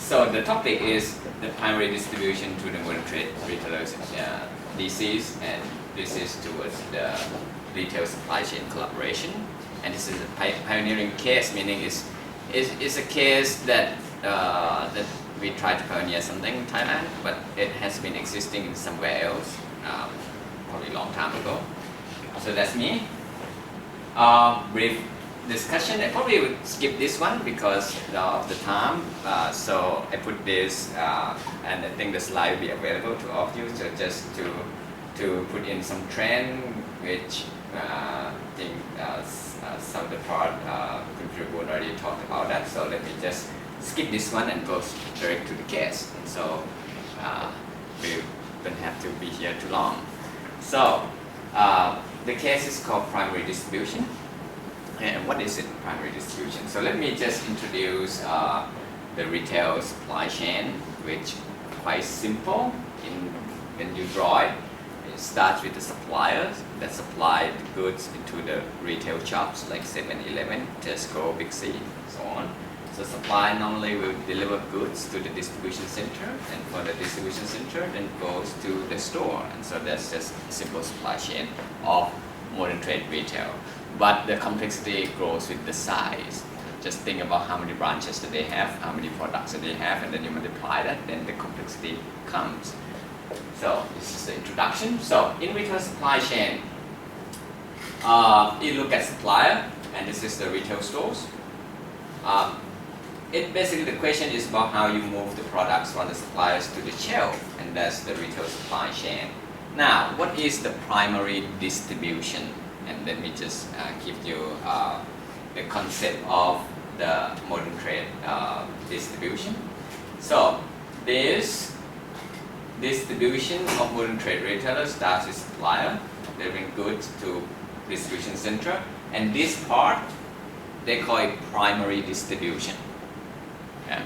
So the topic is the primary distribution to the modern trade retailers. This is towards the retail supply chain collaboration, and this is a pioneering case, meaning it's a case that that we try to pioneer something in Thailand, but it has been existing in somewhere else, probably a long time ago. So that's me. Brief discussion. I probably would skip this one because of the time. So I put this, and I think the slide will be available to all of you. So just to put in some trend, which I think some of the part contribute already talked about that. So let me just skip this one and go straight to the case. And so we don't have to be here too long. So the case is called primary distribution. And what is it, primary distribution? So let me just introduce the retail supply chain, which is quite simple. When you draw it, it starts with the suppliers that supply the goods into the retail shops like 7-Eleven, Tesco, Big C, and so on. So supply normally will deliver goods to the distribution center, and for the distribution center then goes to the store. And so that's just a simple supply chain of modern trade retail. But the complexity grows with the size. Just think about how many branches that they have, how many products that they have, and then you multiply that, then the complexity comes. So this is the introduction. So in retail supply chain, you look at supplier, and this is the retail stores. Basically the question is about how you move the products from the suppliers to the shelf, and that's the retail supply chain. Now, what is the primary distribution? And let me just give you the concept of the modern trade distribution. So this distribution of modern trade retailers starts with supplier delivering goods to distribution center, and this part they call it primary distribution. Okay?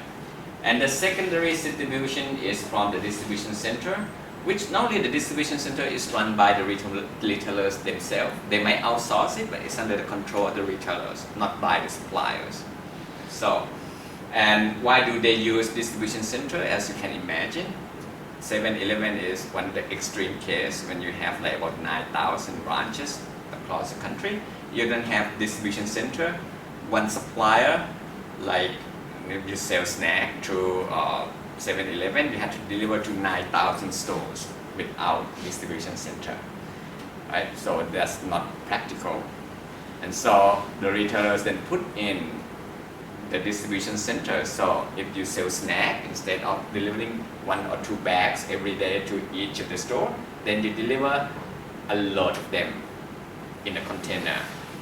And the secondary distribution is from the distribution center, which normally the distribution center is run by the retailers themselves. They might outsource it, but it's under the control of the retailers, not by the suppliers. So, and why do they use distribution center? As you can imagine, 7-Eleven is one of the extreme cases when you have like about 9,000 branches across the country. You don't have distribution center. One supplier, like if you sell snack through 7-Eleven, we had to deliver to 9,000 stores without distribution center, right? So that's not practical. And so the retailers then put in the distribution center. So if you sell snack, instead of delivering 1 or 2 bags every day to each of the store, then you deliver a lot of them in a container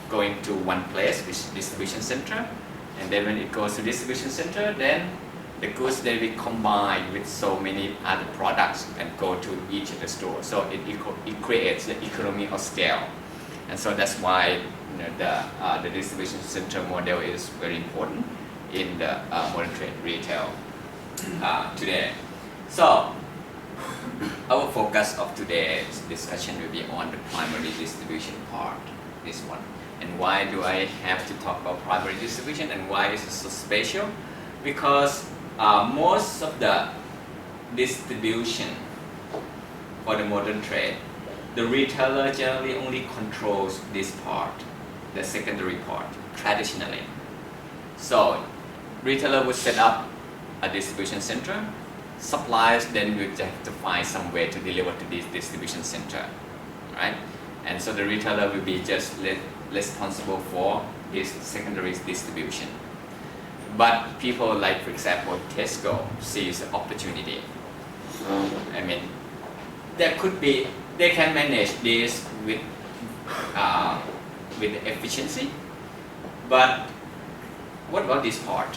going to one place, which is distribution center. And then when it goes to distribution center, then the goods then will combine with so many other products and go to each of the stores. So it creates the economy of scale. And so that's why the distribution center model is very important in the modern trade retail today. So our focus of today's discussion will be on the primary distribution part, this one. And why do I have to talk about primary distribution and why this is so special? Because most of the distribution for the modern trade, the retailer generally only controls this part, the secondary part, traditionally. So retailer would set up a distribution center. Suppliers then would have to find some way to deliver to this distribution center, right? And so the retailer will be just responsible for this secondary distribution. But people like, for example, Tesco sees an opportunity. I mean, they can manage this with efficiency. But what about this part?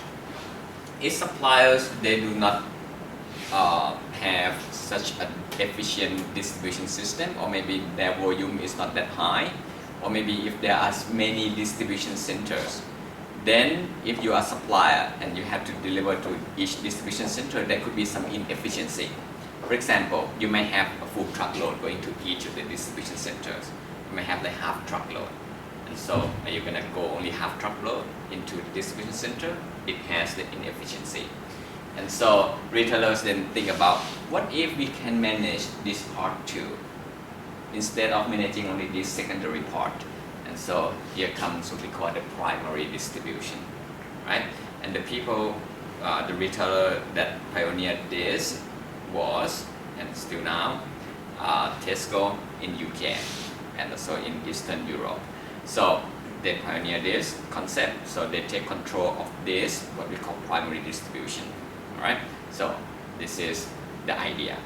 If suppliers, they do not have such an efficient distribution system, or maybe their volume is not that high, or maybe if there are many distribution centers, then if you are a supplier and you have to deliver to each distribution center, there could be some inefficiency. For example, you may have a full truckload going to each of the distribution centers. You may have like half truckload. And so are you going to go only half truckload into the distribution center? It has the inefficiency. And so retailers then think about, what if we can manage this part too, instead of managing only this secondary part? And so here comes what we call the primary distribution, right? And the people, the retailer that pioneered this was, and still now, Tesco in UK and also in Eastern Europe. So they pioneer this concept, so they take control of this, what we call primary distribution. Alright, so this is the idea.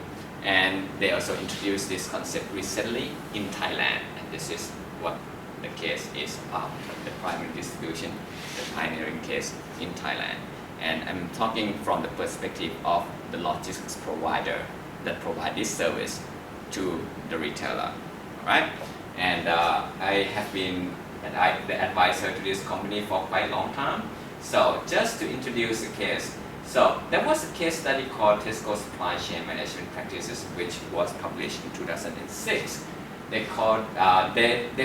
And they also introduced this concept recently in Thailand, and this is what the case is about, the primary distribution, the pioneering case in Thailand. And I'm talking from the perspective of the logistics provider that provide this service to the retailer. Alright, and I have been the advisor to this company for quite a long time. So just to introduce the case, so there was a case study called Tesco Supply Chain Management Practices, which was published in 2006. They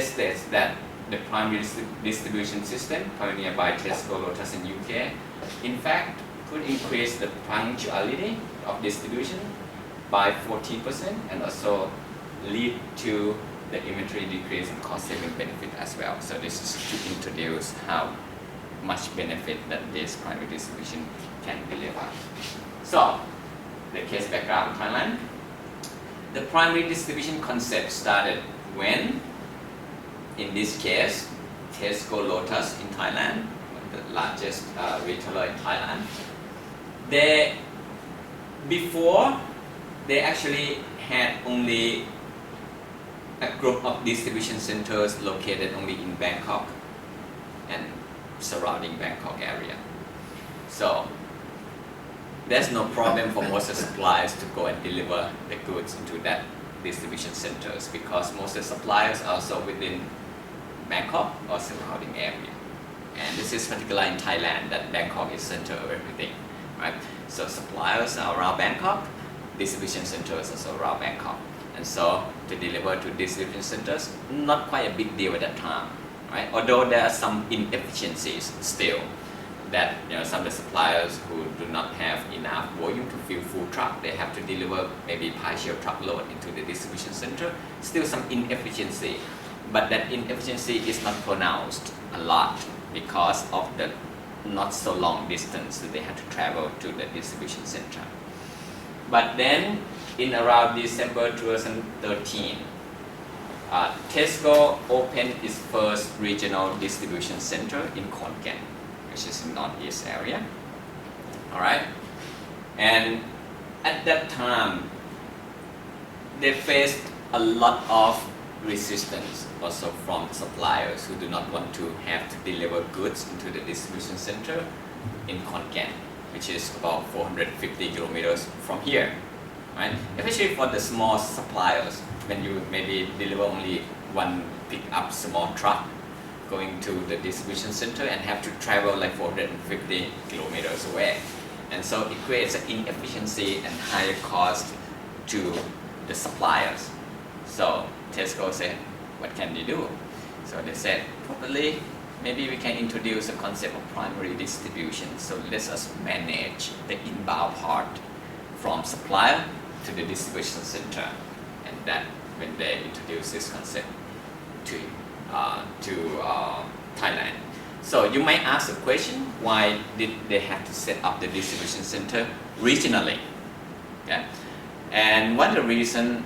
state that the primary distribution system pioneered by Tesco, Lotus in UK, in fact, could increase the punctuality of distribution by 14% and also lead to the inventory decrease and cost saving benefit as well. So this is to introduce how much benefit that this primary distribution can deliver. So the case background in Thailand. The primary distribution concept started when, in this case, Tesco Lotus in Thailand, the largest retailer in Thailand, before they actually had only a group of distribution centers located only in Bangkok and surrounding Bangkok area. So there's no problem for most of the suppliers to go and deliver the goods into that distribution centers, because most of the suppliers are also within Bangkok or surrounding area. And this is particular in Thailand, that Bangkok is center of everything, right? So suppliers are around Bangkok, distribution centers also around Bangkok. And so to deliver to distribution centers, not quite a big deal at that time, right? Although there are some inefficiencies still, that some of the suppliers who do not have enough volume to fill full truck, they have to deliver maybe partial truckload into the distribution center. Still some inefficiency, but that inefficiency is not pronounced a lot because of the not so long distance that they have to travel to the distribution center. But then in around December 2013, Tesco opened its first regional distribution center in Khon Kaen, which is in northeast area. Alright? And at that time, they faced a lot of resistance also from suppliers who do not want to have to deliver goods into the distribution center in Khon Kaen, which is about 450 kilometers from here. Right? Especially for the small suppliers, when you maybe deliver only one pick-up small truck going to the distribution center and have to travel like 450 kilometers away. And so it creates an inefficiency and higher cost to the suppliers. So Tesco said, what can they do? So they said, probably maybe we can introduce a concept of primary distribution. So let us manage the inbound part from supplier to the distribution center. And that when they introduced this concept to Thailand. So you might ask the question, why did they have to set up the distribution center regionally? Okay? And one of the reasons,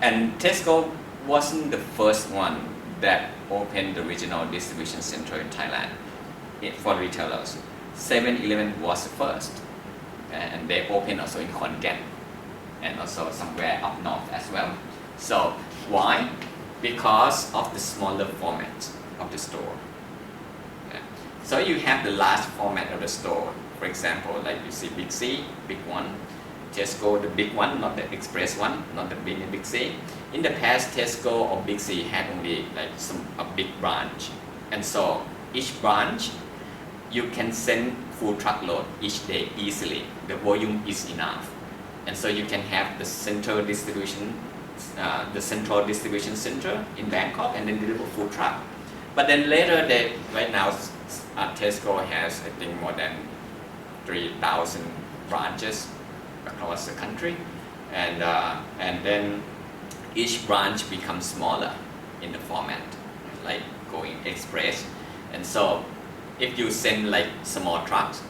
and Tesco wasn't the first one that opened the regional distribution center in Thailand for retailers. 7-Eleven was the first, and they opened also in Khon Kaen and also somewhere up north as well. So why? Because of the smaller format of the store. Okay. So you have the large format of the store. For example, like you see Big C, big one. Tesco, the big one, not the express one, not the big C. In the past, Tesco or Big C had only like a big branch. And so each branch, you can send full truckload each day easily. The volume is enough. And so you can have the central distribution center in Bangkok and then deliver full truck. But then later, right now, Tesco has, I think, more than 3,000 branches across the country, and then each branch becomes smaller in the format, like going express. And so if you send like small trucks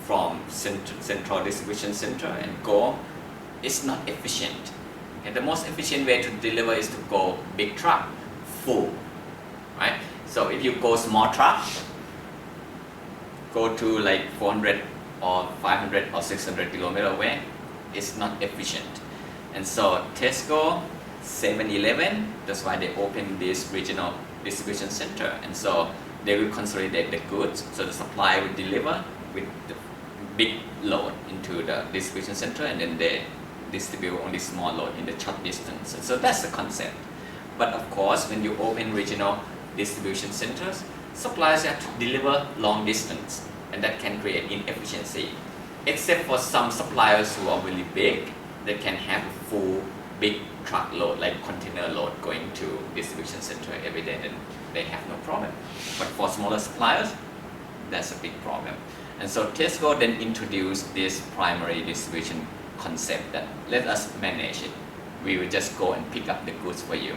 from central distribution center and go, it's not efficient. And the most efficient way to deliver is to go big truck, full, right? So if you go small truck, go to like 400 or 500 or 600 kilometer away, it's not efficient. And so Tesco, 7-Eleven, that's why they open this regional distribution center. And so they will consolidate the goods, so the supplier will deliver with the big load into the distribution center, and then they distribute only small load in the short distance. And so that's the concept. But of course, when you open regional distribution centers, suppliers have to deliver long distance, and that can create inefficiency. Except for some suppliers who are really big, they can have a full big truck load, like container load, going to distribution center every day, then they have no problem. But for smaller suppliers, that's a big problem. And so Tesco then introduced this primary distribution concept that let us manage it. We will just go and pick up the goods for you,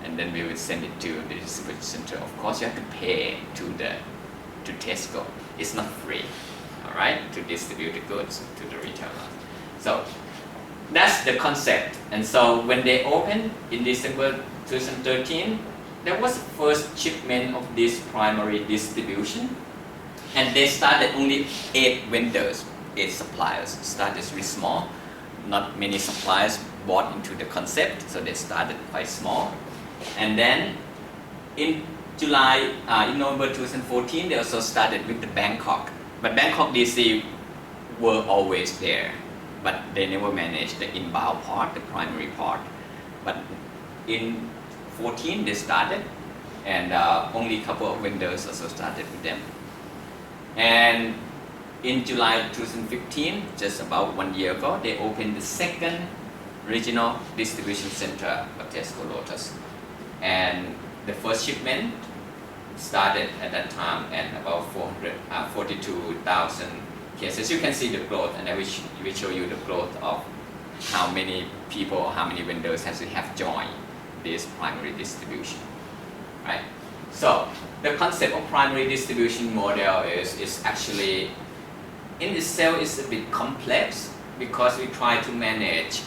and then we will send it to the distribution center. Of course, you have to pay to Tesco. It's not free, all right, to distribute the goods to the retailers. So that's the concept. And so when they opened in December 2013, there was the first shipment of this primary distribution, and they started only 8 vendors, 8 suppliers. Started really small. Not many suppliers bought into the concept, so they started quite small. And then in November 2014, they also started with the Bangkok. But Bangkok DC were always there, but they never managed the inbound part, the primary part. But in 2014 they started, and only a couple of vendors also started with them. And in July 2015, just about 1 year ago, they opened the second regional distribution center of Tesco Lotus. And the first shipment started at that time at about 42,000 cases. You can see the growth, and I will show you the growth of how many people or how many vendors have joined this primary distribution, right? So the concept of primary distribution model is actually in itself is a bit complex because we try to manage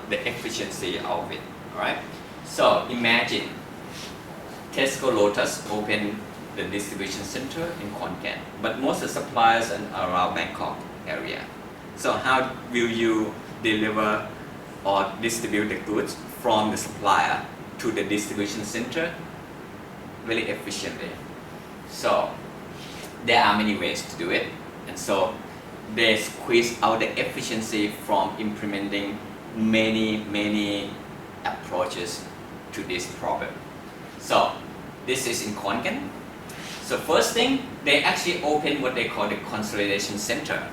the efficiency of it, right? So imagine Tesco Lotus opened the distribution center in Khon Kaen, but most of the suppliers are around Bangkok area. So how will you deliver or distribute the goods from the supplier to the distribution center really efficiently? So there are many ways to do it, and so they squeeze out the efficiency from implementing many approaches to this problem. So this is in Khon Kaen. So first thing, they actually open what they call the consolidation center,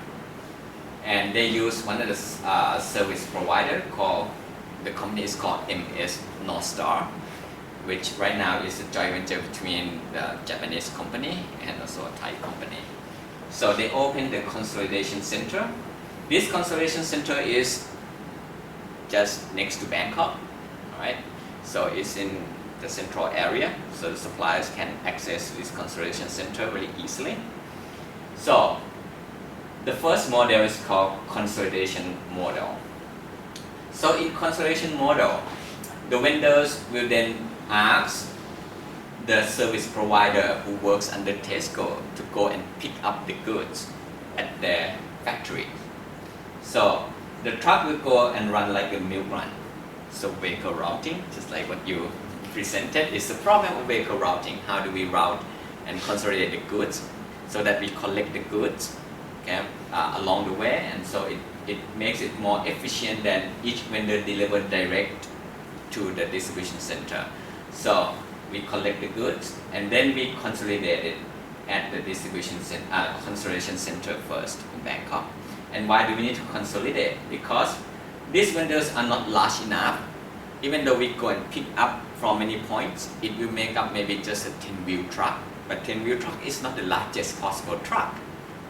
and they use one of the service provider called, the company is called MS North Star, which right now is a joint venture between the Japanese company and also a Thai company. So they opened the consolidation center. This consolidation center is just next to Bangkok, right? So it's in the central area, so the suppliers can access this consolidation center very easily. So the first model is called consolidation model. So in consolidation model, the vendors will then ask the service provider who works under Tesco to go and pick up the goods at their factory. So the truck will go and run like a milk run. So vehicle routing, just like what you presented, is the problem of vehicle routing. How do we route and consolidate the goods so that we collect the goods, okay, along the way, and so it makes it more efficient than each vendor deliver direct to the distribution center. So we collect the goods and then we consolidate it at the consolidation center first in Bangkok. And why do we need to consolidate? Because these vendors are not large enough. Even though we go and pick up from many points, it will make up maybe just a 10-wheel truck. But 10-wheel truck is not the largest possible truck,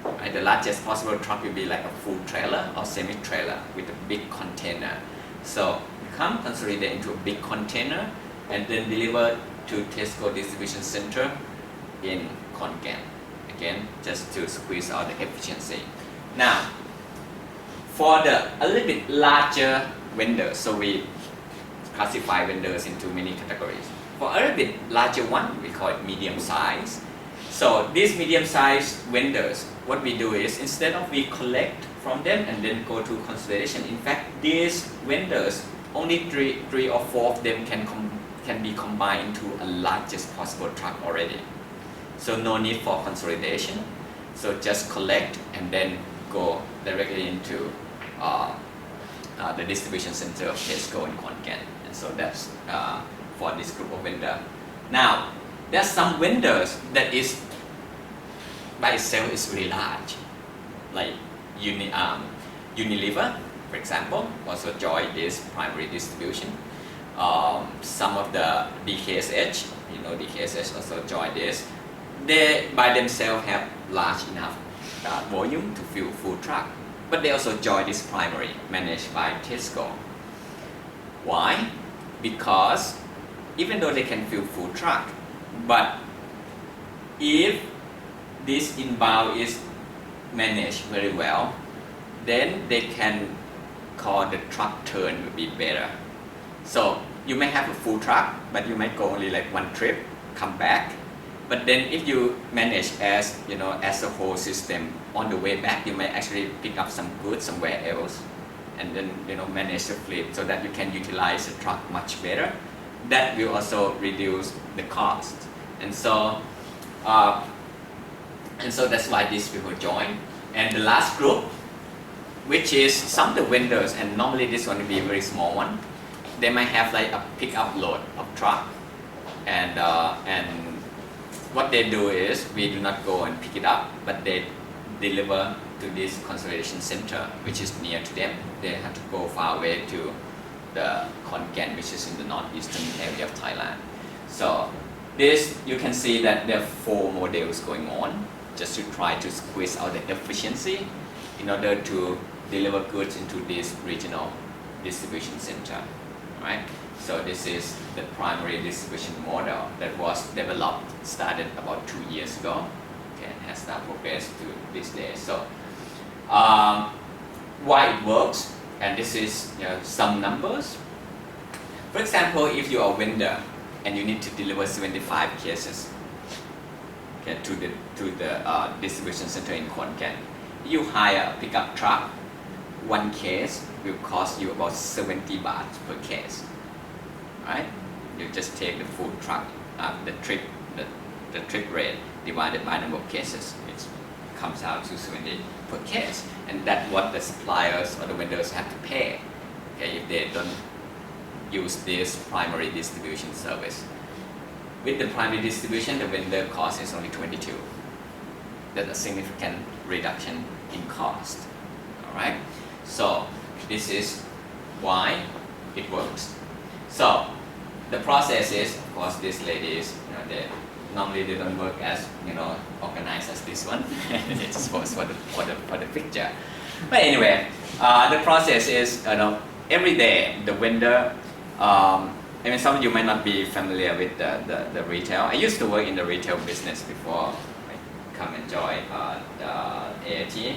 Right? The largest possible truck will be like a full trailer or semi-trailer with a big container. So come consolidate into a big container and then deliver to Tesco distribution center in Khon Kaen. Again, just to squeeze out the efficiency. Now, for the a little bit larger vendors, so we classify vendors into many categories. For a little bit larger one, we call it medium size. So these medium sized vendors, what we do is instead of we collect from them and then go to consolidation, in fact these vendors, only three or four of them can be combined into a largest possible truck already. So no need for consolidation. So just collect and then go directly into the distribution center of Tesco in Khon Kaen. And so that's for this group of vendor. Now, there are some vendors that is by itself is really large, like Unilever, for example, also join this primary distribution. Some of the DKSH, DKSH also join this. They by themselves have large enough volume to fill food truck, but they also join this primary managed by Tesco. Why? Because even though they can fill food truck, but if this inbound is managed very well, then they can call the truck turn will be better. So you may have a full truck, but you might go only like one trip, come back. But then if you manage as as a whole system, on the way back you may actually pick up some goods somewhere else, and then manage the fleet so that you can utilize the truck much better. That will also reduce the cost. And so that's why these people join. And the last group, which is some of the vendors, and normally this one will be a very small one, they might have like a pickup load of truck, and what they do is we do not go and pick it up, but they deliver to this consolidation center, which is near to them. They have to go far away to the Khon Kaen, which is in the northeastern area of Thailand. So this, you can see that there are 4 models going on, just to try to squeeze out the efficiency in order to deliver goods into this regional distribution center, right? So this is the primary distribution model that was developed, started about 2 years ago, okay, and has now progressed to this day. So why it works, and this is some numbers. For example, if you are a vendor and you need to deliver 75 cases, okay, to the distribution center in Khon Kaen, you hire a pickup truck. One case will cost you about 70 baht per case, right? You just take the food truck, the trip rate divided by number of cases, it comes out to 70 per case, and that's what the suppliers or the vendors have to pay, okay, if they don't use this primary distribution service. With the primary distribution, the vendor cost is only 22. That's a significant reduction in cost. All right. So this is why it works. So the process is, of course, these ladies, normally they don't work as organized as this one. They just pose for the picture. But anyway, the process is every day the vendor. Some of you might not be familiar with the retail. I used to work in the retail business before I come and join the AIT.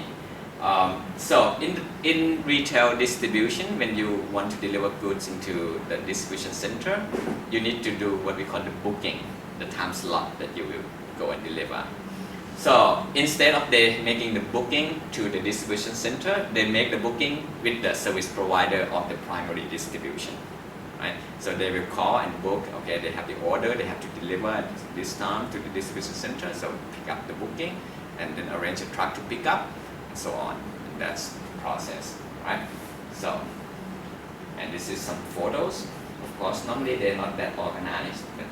So in retail distribution, when you want to deliver goods into the distribution center, you need to do what we call the booking, the time slot that you will go and deliver. So instead of they making the booking to the distribution center, they make the booking with the service provider of the primary distribution. Right? So they will call and book, okay, they have the order, they have to deliver at this time to the distribution center, so pick up the booking and then arrange a truck to pick up and so on. And that's the process, right? So, and this is some photos. Of course, normally they're not that organized, but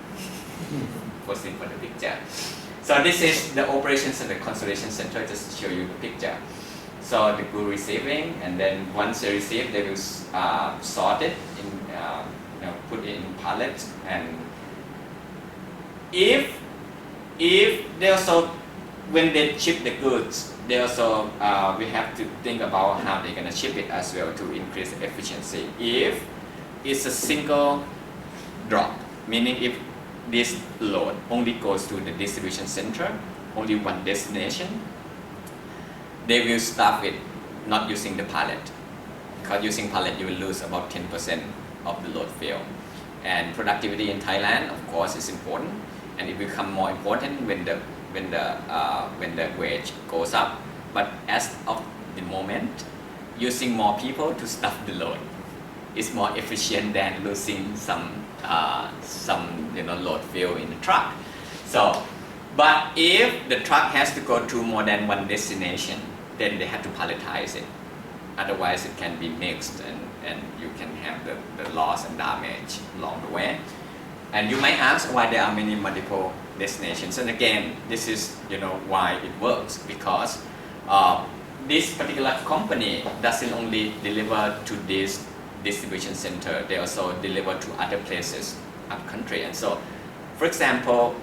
posting for the picture. So this is the operations and the consolidation center, just to show you the picture. So the good receiving, and then once they receive, they will sort it in, put it in pallets. And if they also when they ship the goods, they also we have to think about how they're gonna ship it as well to increase efficiency. If it's a single drop, meaning if this load only goes to the distribution center, only one destination, they will stuff it not using the pallet. Because using pallet, you will lose about 10% of the load fill. And productivity in Thailand, of course, is important, and it will become more important when the wage goes up. But as of the moment, using more people to stuff the load is more efficient than losing some load fill in the truck. So, but if the truck has to go to more than one destination, then they have to palletize it. Otherwise, it can be mixed and you can have the loss and damage along the way. And you might ask why there are many multiple destinations. And again, this is why it works, because this particular company doesn't only deliver to this distribution center, they also deliver to other places, other country. And so, for example,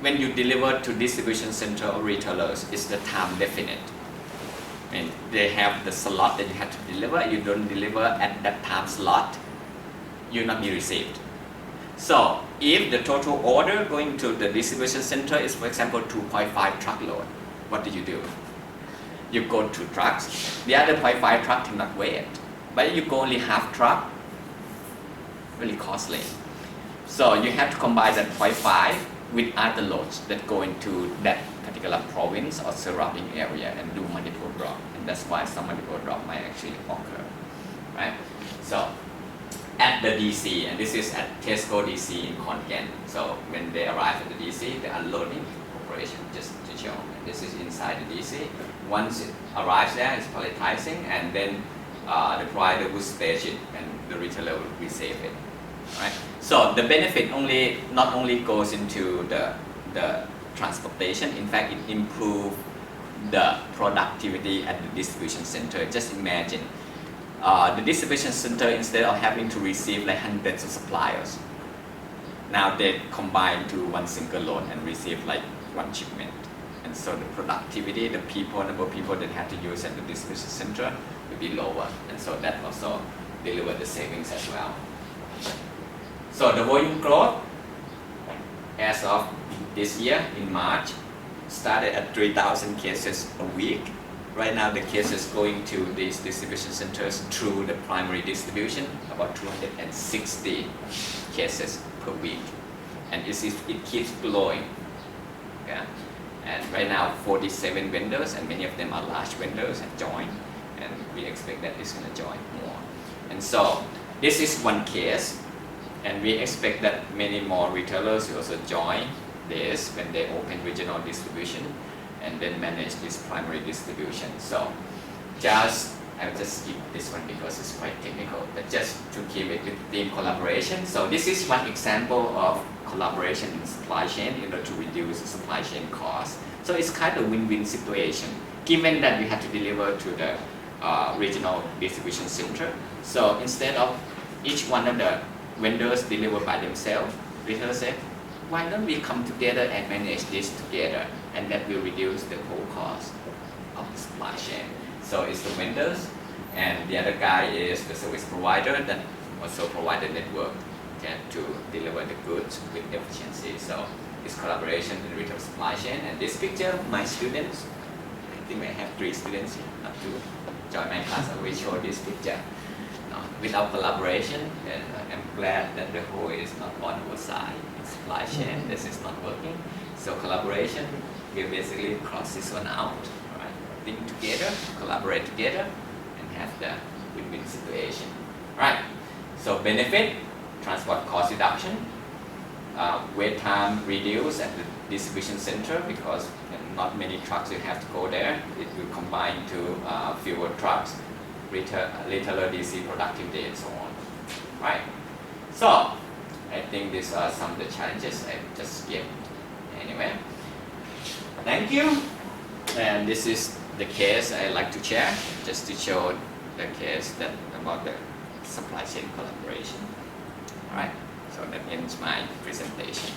when you deliver to distribution center or retailers, it's the time definite. I mean, they have the slot that you have to deliver. You don't deliver at that time slot, you'll not be received. So if the total order going to the distribution center is, for example, 2.5 truckload, what do? You go 2 trucks. The other 0.5 truck cannot wait. But if you go only half truck, really costly. So you have to combine that 0.5 with other loads that go into that particular province or surrounding area and do multiple drop. And that's why some multiple drop might actually occur, right? So at the DC, and this is at Tesco DC in Khon Kaen. So when they arrive at the DC, the unloading operation, just to show. And this is inside the DC. Once it arrives there, it's palletizing, and then the provider will stage it, and the retailer will receive it. Right? So the benefit not only goes into the transportation. In fact, it improves the productivity at the distribution center. Just imagine the distribution center, instead of having to receive like hundreds of suppliers, now they combine to one single load and receive like one shipment. And so the productivity, the number of people that have to use at the distribution center will be lower. And so that also deliver the savings as well. So the volume growth as of this year in March started at 3,000 cases a week. Right now the cases going to these distribution centers through the primary distribution, about 260 cases per week. And it keeps growing. Yeah? And right now 47 vendors, and many of them are large vendors, have joined, and we expect that it's going to join more. And so this is one case, and we expect that many more retailers will also join this when they open regional distribution and then manage this primary distribution. So I'll just skip this one because it's quite technical, but just to keep it with team collaboration. So this is one example of collaboration in supply chain in order to reduce supply chain costs. So it's kind of win-win situation, given that we have to deliver to the regional distribution center. So instead of each one of the vendors deliver by themselves, retailers say, why don't we come together and manage this together, and that will reduce the whole cost of the supply chain. So it's the vendors, and the other guy is the service provider that also provide the network to deliver the goods with efficiency. So it's collaboration in retail supply chain. And this picture, my students, I think I have 3 students here, not 2, join my class, I will show this picture. Without collaboration, I'm glad that the whole is not on our side. In supply chain, this is not working. So collaboration will basically cross this one out. Right? Think together, collaborate together, and have the win-win situation. Right. So benefit, transport cost reduction, wait time reduced at the distribution center because not many trucks will have to go there. It will combine to fewer trucks. Retailer DC productivity and so on. Right. So I think these are some of the challenges I just skipped. Anyway, thank you. And this is the case I like to share, just to show the case that about the supply chain collaboration. All right. So that ends my presentation.